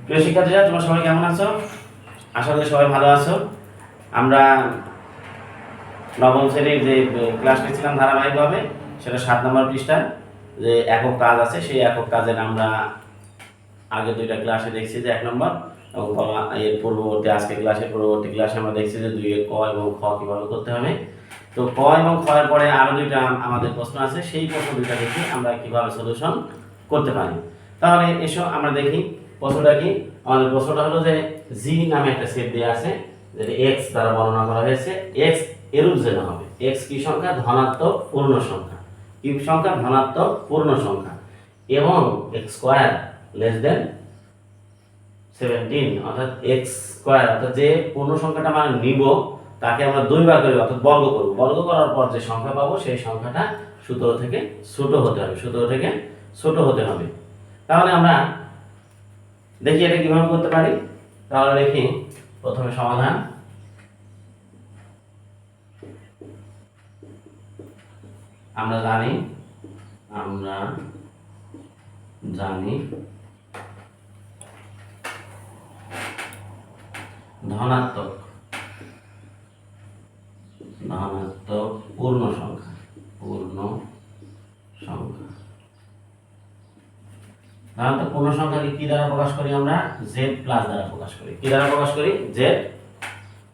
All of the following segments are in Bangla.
প্রিয় শিক্ষার্থীরা, তোমরা সবাই কেমন আছো? আশা করি সবাই ভালো আছো। আমরা নবম শ্রেণীর যে ক্লাস নিয়েছিলাম ধারাবাহিকভাবে, সেটা 7 নম্বর পৃষ্ঠার যে একক কাজ আছে, সেই একক কাজের আমরা আগে দুইটা ক্লাসে দেখছি যে 1 নম্বর, এবং এর পূর্ববর্তী আজকের ক্লাসের পূর্ববর্তী ক্লাসে আমরা দেখছি যে 2 এর ক এবং খ কিভাবে করতে হবে। তো ক এবং খ এর পরে আরো দুইটা আমাদের প্রশ্ন আছে, সেই প্রশ্ন দুইটা দেখি আমরা কিভাবে সলিউশন করতে পারি। তাহলে এসো আমরা দেখি প্রশ্নটা কি। আমাদের প্রশ্নটা হলো যে জি নামে একটা সেট দেওয়া আছে, যেটা এক্স দ্বারা বর্ণনা করা হয়েছে। এক্স এরূপ যেন হবে, এক্স কি সংখ্যা? ধনাত্মক পূর্ণ সংখ্যা। কি সংখ্যা? ধনাত্মক পূর্ণ সংখ্যা। এবং এক্স স্কয়ার লেস দেন 17, অর্থাৎ এক্স স্কয়ার, অর্থাৎ যে পূর্ণ সংখ্যাটা আমরা নিব তাকে আমরা 2 ভাগ করে অর্থাৎ বর্গ করব। বর্গ করার পর যে সংখ্যা পাবো সেই সংখ্যাটা 17 থেকে ছোট হতে হবে, 17 থেকে ছোট হতে হবে। তাহলে আমরা দেখি এটা কিভাবে করতে পারি। তাহলে দেখি প্রথমে সমাধান। আমরা জানি ধনাত্মক পূর্ণ সংখ্যা ধনাত্মক পূর্ণ সংখ্যাকে কি দ্বারা প্রকাশ করি? আমরা জেড প্লাস দ্বারা প্রকাশ করি। কি দ্বারা প্রকাশ করি? জেড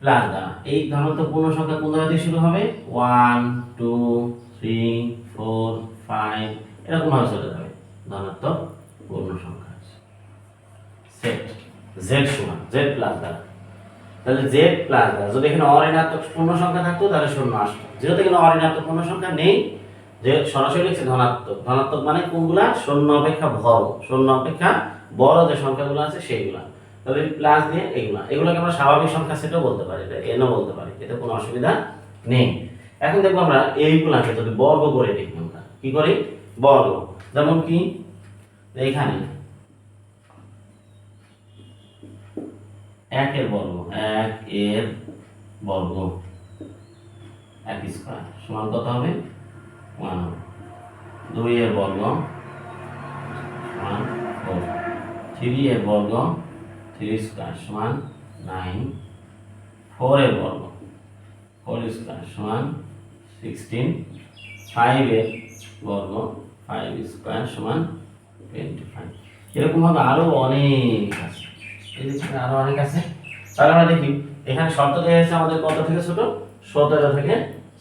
প্লাস দ্বারা। এই ধনাত্মক পূর্ণ সংখ্যা কোন দ্বারা দিয়ে শুরু হবে? 1 2 3 4 5 এরকম ভাবে চলে যাবে ধনাত্মক পূর্ণ সংখ্যা সেট জেড সমান জেড প্লাস দ্বারা। তাহলে জেড প্লাস দ্বারা যদি এখানে অঋণাত্মক পূর্ণ সংখ্যা থাকতো তাহলে 0 আসতো। যেহেতু এখানে অঋণাত্মক পূর্ণ সংখ্যা নেই, যে সরাসরি লিখছে ধনাত্মক। ধনাত্মক মানে কোনগুলা? 0 অপেক্ষা বড়, 0 অপেক্ষা বড় যে সংখ্যাগুলো আছে সেইগুলা। তাহলে প্লাস দিয়ে এগুলোকে আমরা স্বাভাবিক সংখ্যা সেটাও বলতে পারি, এনও বলতে পারি, এতে কোনো অসুবিধা নেই। এখন দেখবো আমরা এইগুলাকে যদি বর্গ করে দেখি, আমরা কি করি? বর্গ। যেমন কি এইখানে 1 এর বর্গ, 1 স্কয়ার সমান কত হবে? 1 হবে। 2 এর বর্গ সমান 4, 3 এর বর্গ 3 স্কয়ার সমান 9, 4 এর বর্গ 4 স্কয়ার সমান 16, 5 এর বর্গ 5 স্কয়ার সমান 25। এরকম ভাবে আরো অনেক আছে, এই যে আরো অনেক আছে। তাহলে আমরা দেখি এখানে শর্ত দেওয়া আছে আমাদের কত থেকে ছোট? 17 থেকে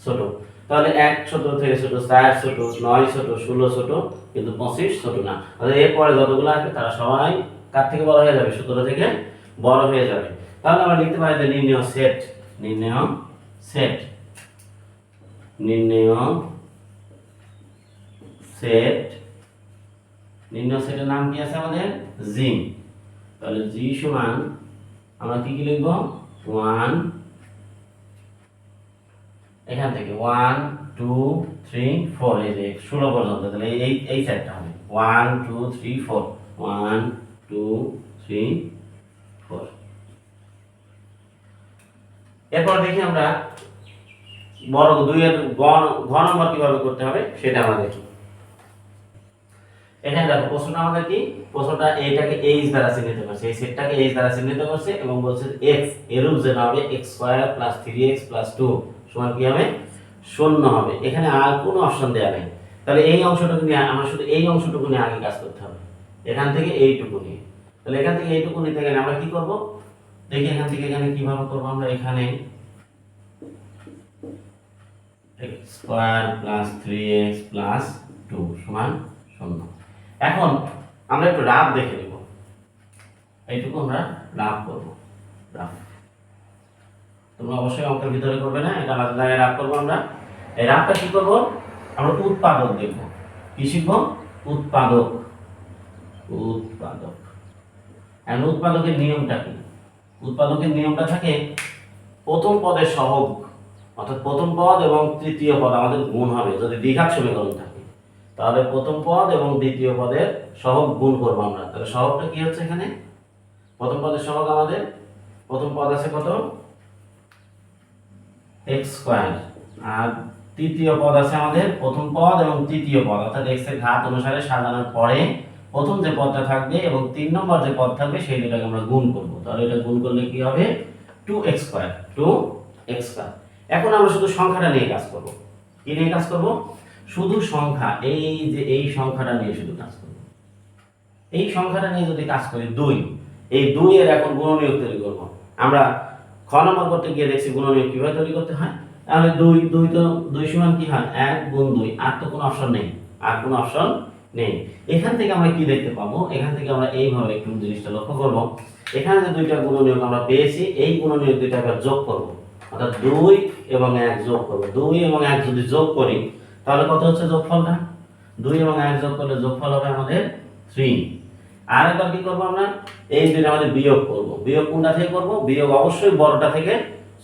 ছোট। তাহলে 1 17 থেকে ছোট, 4 ছোট, 9 ছোট, 16 ছোট, কিন্তু 25 ছোট না। তাহলে এরপরে যতগুলো আসবে তারা সবাই কার থেকে বড় হয়ে যাবে? 17 থেকে বড় হয়ে যাবে। তাহলে আমরা লিখতে পারি যে নির্ণেয় সেটের নাম কি আছে আমাদের? জি। তাহলে জি সমান আমরা কি কি লিখব? 1 এখান থেকে 1 2 3 4 এই যে 16 পর্যন্ত। তাহলে এই সেটটা হবে 1 2 3 4, 1 2 3 4। এরপর দেখি আমরা বর্গ 2 এর ঘ নম্বর কিভাবে করতে হবে সেটা আমরা দেখি। এখানে দেখো প্রশ্নটা আমাদের কি? প্রশ্নটা এইটাকে h দ্বারা চিহ্নিত করছে, এই সেটটাকে h দ্বারা চিহ্নিত করছে এবং বলছে x এরূপ যেন হবে x square plus 3x plus 2 সমান কি হবে? 0 হবে। এখানে আর কোনো অপশন দেয়া নেই। তাহলে এই অংশটুকু নিয়ে আমরা শুধু এই অংশটুকু নিয়ে আগে কাজ করতে হবে, এখান থেকে এইটুকু নিয়ে। তাহলে এখান থেকে এইটুকু নিতে গেলে আমরা কি করব? দেখি এখান থেকে এখানে কিভাবে করব। আমরা এখানে x square plus 3x plus 2 সমান 0। এখন আমরা একটু রাফ দেখে নেব, এইটুকু আমরা রাফ করব। তোমরা অবশ্যই অঙ্কের ভিতরে করবে না, এটা আলাদা জায়গায় রাফ করবো আমরা। এই রাফটা কি করব? আমরা উৎপাদক দেখব। কি শিখব? উৎপাদক। এখন উৎপাদকের নিয়মটা কি? উৎপাদকের নিয়মটা থাকে প্রথম পদের সহগ, অর্থাৎ প্রথম পদ এবং তৃতীয় পদ আমাদের গুণ হবে যদি দ্বিঘাত সমীকরণ থাকে। তাহলে প্রথম পদ এবং দ্বিতীয় পদের সহগ গুণ করব আমরা। তাহলে সহগটা কি হচ্ছে এখানে? প্রথম পদের সহগ আমাদের প্রথম পদ আছে কত? x স্কয়ার, আর তৃতীয় পদ আছে আমাদের প্রথম পদ এবং তৃতীয় পদ, অর্থাৎ x এর ঘাত অনুসারে সাজানোর পরে প্রথম যে পদটা থাকবে এবং 3 নম্বর যে পদ থাকবে সেই দুটাকে আমরা গুণ করব। তাহলে এটা গুণ করলে কি হবে 2x স্কয়ার 2x স্কয়ার। এখন আমরা শুধু সংখ্যাটা নিয়ে কাজ করব। কি নিয়ে কাজ করব? শুধু সংখ্যা, এই যে এই সংখ্যাটা নিয়ে শুধু কাজ করব। এই সংখ্যাটা নিয়ে যদি কাজ করি 2, এই 2 এর এখন গুণনীয়ক তৈরি করব। আমরা খ নম্বর করতে গিয়ে দেখছি গুণনীয়ক কিভাবে তৈরি করতে হয়। তাহলে 2 তো 2 সমান কি হয় 1 গুণ 2, আর তো কোনো অপশন নেই, আর কোনো অপশন নেই। এখান থেকে আমরা কি দেখতে পাবো? এখান থেকে আমরা এইভাবে একটু জিনিসটা লক্ষ্য করব। এখানে যে দুইটা গুণনীয়ক আমরা পেয়েছি, এই গুণনীয়ক দুইটা আবার যোগ করব, অর্থাৎ 2 এবং 1 যোগ করব। 2 এবং 1 যদি যোগ করি তাহলে কত হচ্ছে যোগফলটা? 2 এবং 1 যোগ করলে যোগফল হবে আমাদের 3। আর একবার কি করব আমরা? এই দুইটা আমাদের বিয়োগ করব। বিয়োগ কোনটা থেকে করব? বিয়োগ অবশ্যই বড়টা থেকে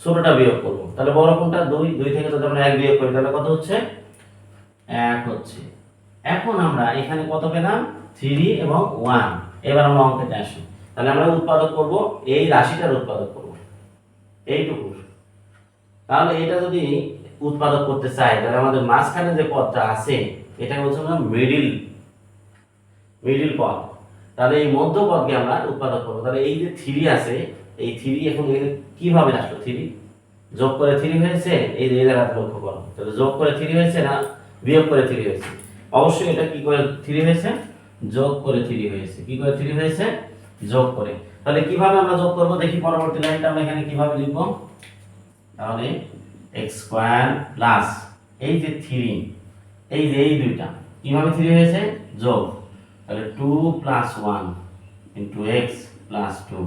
ছোটটা বিয়োগ করব। তাহলে বড় কোনটা? 2 থেকে যদি আমরা 1 বিয়োগ করি তাহলে কত হচ্ছে? 1 হচ্ছে। এখন আমরা এখানে কত পেলাম? 3 এবং 1। এবার আমরা অঙ্কেতে আসি। তাহলে আমরা উৎপাদক করব, এই রাশিটার উৎপাদক করব, এইটুকু। তাহলে এটা যদি উৎপাদক করতে চাই তাহলে আমাদের মাঝখানে যে পদটা আছে এটা বলছে আমরা মিডিল পদ। তাহলে এই মধ্য পদকে আমরা উৎপাদক করব। তাহলে এই যে 3 আছে, এই 3 এখন এখানে কিভাবে আসলো? 3 যোগ করে 3 হয়েছে, এই যে জায়গাটা লক্ষ্য করো। তাহলে যোগ করে 3 হয়েছে না বিয়োগ করে 3 হয়েছে? অবশ্যই এটা কি করে 3 হয়েছে? যোগ করে 3 হয়েছে। কি করে 3 হয়েছে? যোগ করে। তাহলে কিভাবে আমরা যোগ করব দেখি, পরবর্তী লাইনটা আমরা এখানে কিভাবে লিখব? তাহলে x স্কয়ার প্লাস এই যে 3, এই যে এই দুইটা কিভাবে 3 হয়েছে? যোগ। তাহলে 2 প্লাস 1 ইনটু x প্লাস 2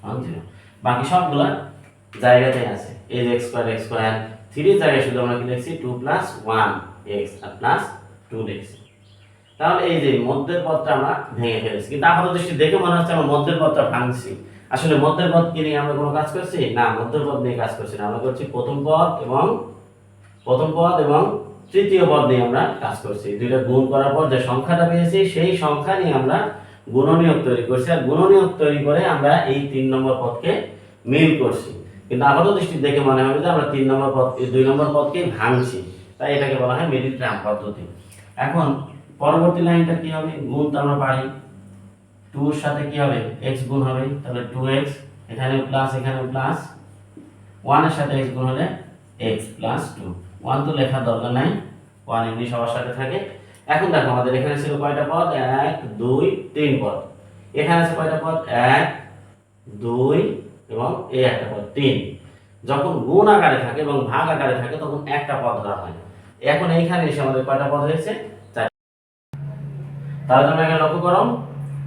0। বাকি সবগুলা জায়গাতে আছে। এই যে x স্কয়ার 3 এর জায়গায় শুধু আমরা কি লিখছি 2 প্লাস 1x আর প্লাস 2 লিখছি। তাহলে এই যে মধ্যের পদটা আমরা ভেঙে ফেলেছি, কিন্তু আপাতত দৃষ্টি দেখে মনে হচ্ছে আমরা মধ্যের পদটা ভাঙছি। আসলে মধ্যের পদ কি নিয়ে আমরা কোনো কাজ করছি না, মধ্যের পদ নিয়ে কাজ করছি না। আমরা করছি প্রথম পদ এবং তৃতীয় পদ নিয়ে আমরা কাজ করছি। দুইটা গুণ করার পর যে সংখ্যাটা পেয়েছি সেই সংখ্যা নিয়ে আমরা গুণনীয়ক তৈরি করছি, আর গুণনীয়ক তৈরি করে আমরা এই 3 নম্বর পদকে মিল করছি। কিন্তু আপাতত দৃষ্টি দেখে মনে হবে যে আমরা 3 নম্বর পদ 2 নম্বর পদকে ভাঙছি, তাই এটাকে বলা হয় মিডিল টার্ম পদ্ধতি। এখন পরবর্তী লাইনটা কি হবে? গুণ তো আমরা পারি, 2 এর সাথে কি হবে? x গুণ হবে, তাহলে 2x, এখানে প্লাস এখানে প্লাস, 1 এর সাথে x গুণ হলে x প্লাস 2। 1 তো লেখার দরকার নাই, 1 এমনি সবার সাথে থাকে। এখন দেখো আমাদের এখানে ছিল কয়টা পদ? 1 2 3 পদ। এখানে আছে কয়টা পদ? 1 2 এবং এই একটা পদ 3। যখন গুণ আকারে থাকে এবং ভাগ আকারে থাকে তখন একটা পদ ধরা হয়। এখন এইখানে এসে আমাদের কয়টা পদ হয়েছে? 4। তার জন্য এখানে লক্ষ্য করো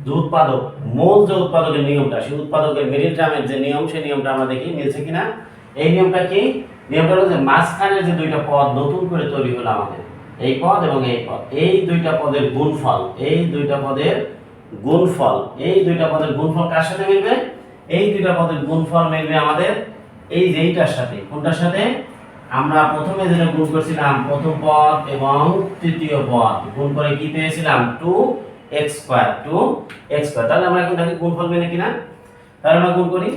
যে উৎপাদক, মূল যে উৎপাদকের নিয়মটা, সেই উৎপাদকের মিডিল টার্মের যে নিয়ম, সেই নিয়মটা আমরা দেখি মিলছে কিনা। এই নিয়মটা কি? নিয়মটা হলো যে মাঝখানের যে দুইটা পদ নতুন করে তৈরি হলো আমাদের, এই পদ এবং এই পদ, এই দুইটা পদের গুণফল, এই দুইটা পদের গুণফল কার সাথে মিলবে? এই দুইটা পদের গুণফল মিলবে আমাদের এই যে এইটার সাথে। কোনটার সাথে? আমরা প্রথমে যেটা গুণ করছিলাম প্রথম পদ এবং তৃতীয় পদ গুণ করে কি পেয়েছিলাম? 2x square. তাহলে আমরা এখন দেখি গুণফল মেলে কিনা। তাহলে আমরা গুণ করি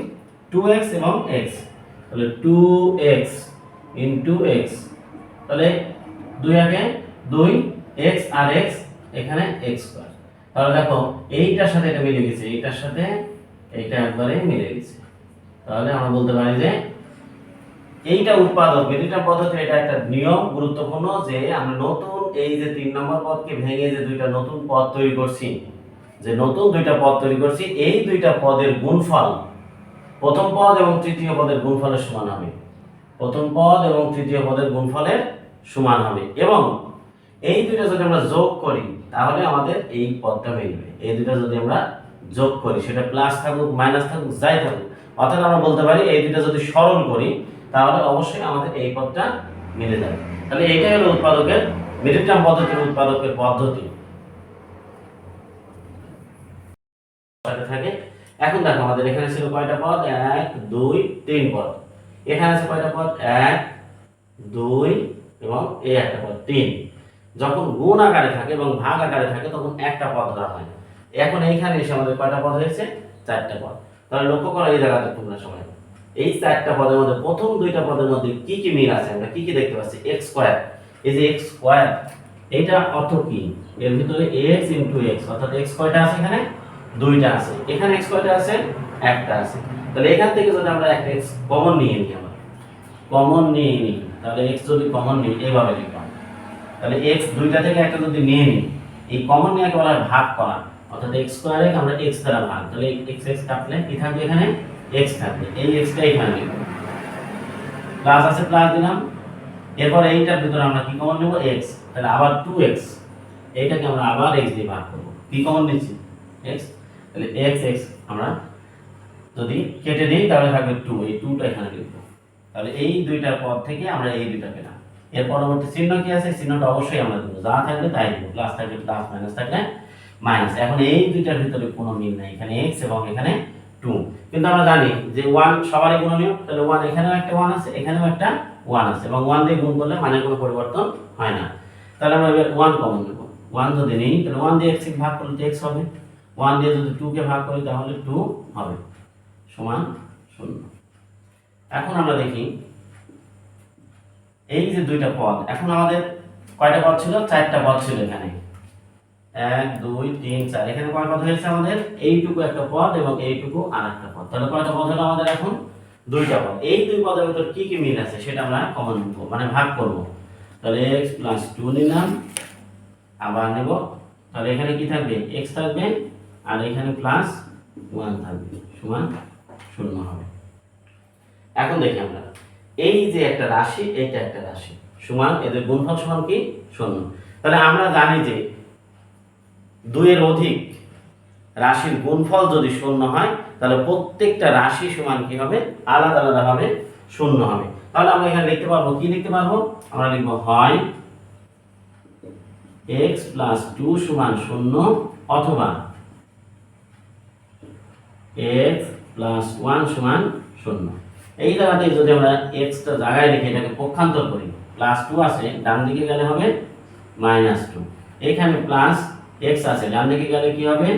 2x এবং x, তাহলে 2x ইনটু x, তাহলে 2 আগে 2, x আর x, এখানে x স্কয়ার। তাহলে দেখো এইটার সাথে এটা মিলে গেছে, এইটার সাথে এইটা একবারে মিলে গেছে। তাহলে আমরা বলতে পারি যে এইটা উৎপাদক মিডিল পদ্ধতির এটা একটা নিয়ম গুরুত্বপূর্ণ, যে আমরা নতুন এই যে 3 নম্বর পদকে ভেঙে যে দুইটা নতুন পদ তৈরি করছি, এই দুইটা পদের গুণফল প্রথম পদ এবং তৃতীয় পদের গুণফলের সমান হবে। এবং এই দুইটা যদি আমরা যোগ করি তাহলে আমাদের এই পদটা মিলবে। এই দুইটা যদি আমরা যোগ করি, সেটা প্লাস থাকুক মাইনাস থাকুক যাই থাকুক, অর্থাৎ আমরা বলতে পারি এই দুইটা যদি সরল করি তাহলে অবশ্যই আমাদের এই পদটা মিলে যাবে। তাহলে এইটাই হলো উৎপাদকের মিডিল টার্ম পদ্ধতির উৎপাদকের পদ্ধতি থাকে। এখন দেখো আমাদের এখানে ছিল কয়টা পদ? 1 2 3 পদ। এখানে আছে কয়টা পদ? 1 2 এবং এই একটা পদ 3। যখন গুণ আকারে থাকে এবং ভাগ আকারে থাকে তখন একটা পদ ধরা হয়। এখন এইখানে এসে আমাদের কয়টা পদ হয়েছে? 4টা পদ। তাহলে লক্ষ্য করো এই জায়গাতে তোমরা সবাই, এই 4টা পদের মধ্যে প্রথম দুইটা পদের মধ্যে কি কি মিল আছে? আমরা কি কি দেখতে পাচ্ছি? x স্কয়ার, এই যে x স্কয়ার এইটা অর্থ কি, এর ভিতরে x ইনটু x, অর্থাৎ x কয়টা আছে এখানে, দুইটা আছে, এখানে x কয়টা আছে, একটা আছে। তাহলে এখান থেকে যদি আমরা একটা x কমন নিয়ে নিই, আমরা কমন নিয়ে নিই, তাহলে x যদি কমন নিই এইভাবে লিখলাম। তাহলে x দুইটা থেকে একটা যদি নিয়ে নিই, এই কমন নিয়ে বলা হয় ভাগ করা, অর্থাৎ x স্কয়ারে আমরা x দ্বারা ভাগ, তাহলে x x কাটলে কি থাকবে এখানে, x থাকবে, এই x টা এখানে লিখব, প্লাস আছে প্লাস দিলাম। এরপর এইটার ভিতরে আমরা কি কমন নেব, x, তাহলে আবার 2x, এইটাকে আমরা আবার x দিয়ে ভাগ করব, কি কমন নিচ্ছি, x, তাহলে x x আমরা যদি কেটে দিই তাহলে থাকবে 2, এই 2টা এখানে লিখব। তাহলে এই দুইটার পদ থেকে আমরা এই দুইটা পেলাম। এর পরবর্তী চিহ্ন কি আছে, চিহ্নটা অবশ্যই আমরা দেব, যা থাকবে তাই দেব, প্লাস থাকলে প্লাস, মাইনাস থাকলে মাইনাস। এখন এই দুইটার ভিতরে কোনো মিল নাই, এখানে x এবং এখানে 2, কিন্তু আমরা জানি যে 1 সবারই গুণনীয়, তাহলে 1 এখানেও একটা 1 আছে, এখানেও একটা 1 আছে, এবং 1 দিয়ে গুণ করলে মানে কোনো পরিবর্তন হয় না। তাহলে আমরা এবার 1 কমন নেব, 1 যদি নেই তাহলে 1 দিয়ে x কে ভাগ করলে তো x হবে, 1 দিয়ে যদি 2 কে ভাগ করি তাহলে 2 হবে, সমান 0। এখন আমরা দেখি এই যে দুইটা পদ, এখন আমাদের কয়টা পদ ছিল, চারটা পদ ছিল এখানে, 1 2 3 4, এখানে কয় পদ হয়েছে আমাদের, এইটুকু একটা পদ এবং এইটুকু আরেকটা পদ, তাহলে কয়টা পদ হলো আমাদের এখন, দুইটা পদ। এই দুই পদের ভিতর কি কি মিল আছে সেটা আমরা কমন নেব, মানে ভাগ করব। তাহলে x 2 নিলাম, আবার নেব, তাহলে এখানে কি থাকবে, x থাকবে, আর এখানে প্লাস 1 থাকবে, সমান 0 হবে। এখন দেখি আমরা এই যে একটা রাশি, এইটা একটা রাশি, সমান এদের গুণফল সমান কি, 0। তাহলে আমরা জানি যে 2 এর অধিক রাশির গুণফল যদি 0 হয় তাহলে প্রত্যেকটা রাশি সমান কি হবে, আলাদা আলাদা ভাবে 0 হবে। তাহলে আমরা এখানে লিখতে পারবো, কি লিখতে পারবো, আমরা লিখব হয় x 2 সমান 0, অথবা x 1 সমান 0। এই জায়গাতে যদি আমরা x টা জায়গায় রেখে এটাকে পক্ষান্তর করি, +2 আছে, ডান দিকে গেলে হবে -2, এখানে প্লাস x আছে, ডান দিকে গেলে কি হবে,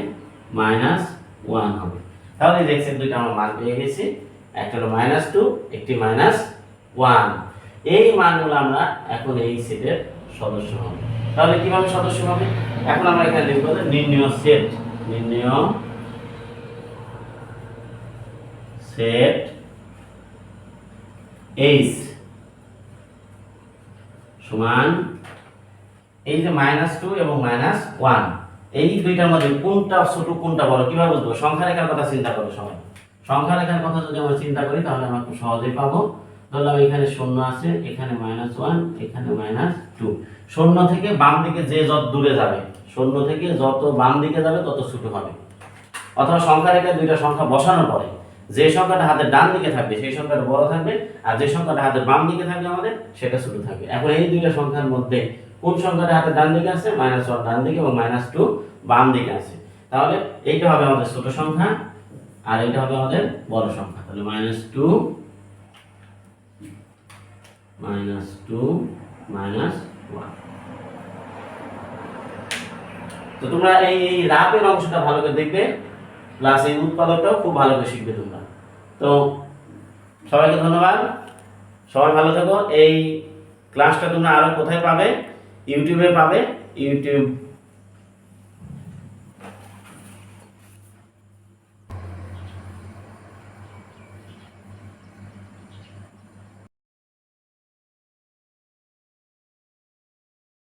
-1 হবে। তাহলে এই x এর দুইটা আমরা মান পেয়ে গেছি, একটা হলো -2, একটি -1। এই মানগুলো আমরা এখন এই সেটের সদস্য হবে। তাহলে কিভাবে সদস্য হবে, এখন আমরা এখানে লিখব যে নির্ণেয় সেট, নির্ণেয় সেট H সমান এই যে -2 এবং -1, এই দুইটার মধ্যে কোনটা ছোট কোনটা বড় কিভাবে বুঝবো, সংখ্যা রেখার কথা চিন্তা করো সবাই। সংখ্যা রেখার কথা যদি আমরা চিন্তা করি তাহলে আমরা খুব সহজেই পাবো। ধরলাম এখানে 0 আছে, এখানে -1, এখানে -2, 0 থেকে বাম দিকে যে যত দূরে যাবে, 0 থেকে যত বাম দিকে যাবে তত ছোট হবে। অথবা সংখ্যা রেখায় দুইটা সংখ্যা বসানোর পরে যে সংখ্যাটা হাতের ডান দিকে থাকবে সেই সংখ্যাটা বড় থাকবে, আর যে সংখ্যাটা হাতের বাম দিকে থাকবে আমাদের সেটা ছোট থাকবে। এখন এই দুইটা সংখ্যার মধ্যে কোন সংখ্যাটা হাতের ডান দিকে আছে, -1 ডান দিকে এবং -2 বাম দিকে আছে, তাহলে এইটা হবে আমাদের ছোট সংখ্যা আর এইটা হবে আমাদের বড় সংখ্যা। তাহলে -2 -1। তো তোমরা এই রাপের অংশটা ভালো করে দেখবে, প্লাস এই উৎপাদকটাও খুব ভালো করে শিখবে তোমরা। তো সবাইকে ধন্যবাদ, সবাই ভালো থেকো। এই ক্লাসটা তোমরা আরো কোথায় পাবে, ইউটিউবে পাবে, ইউটিউব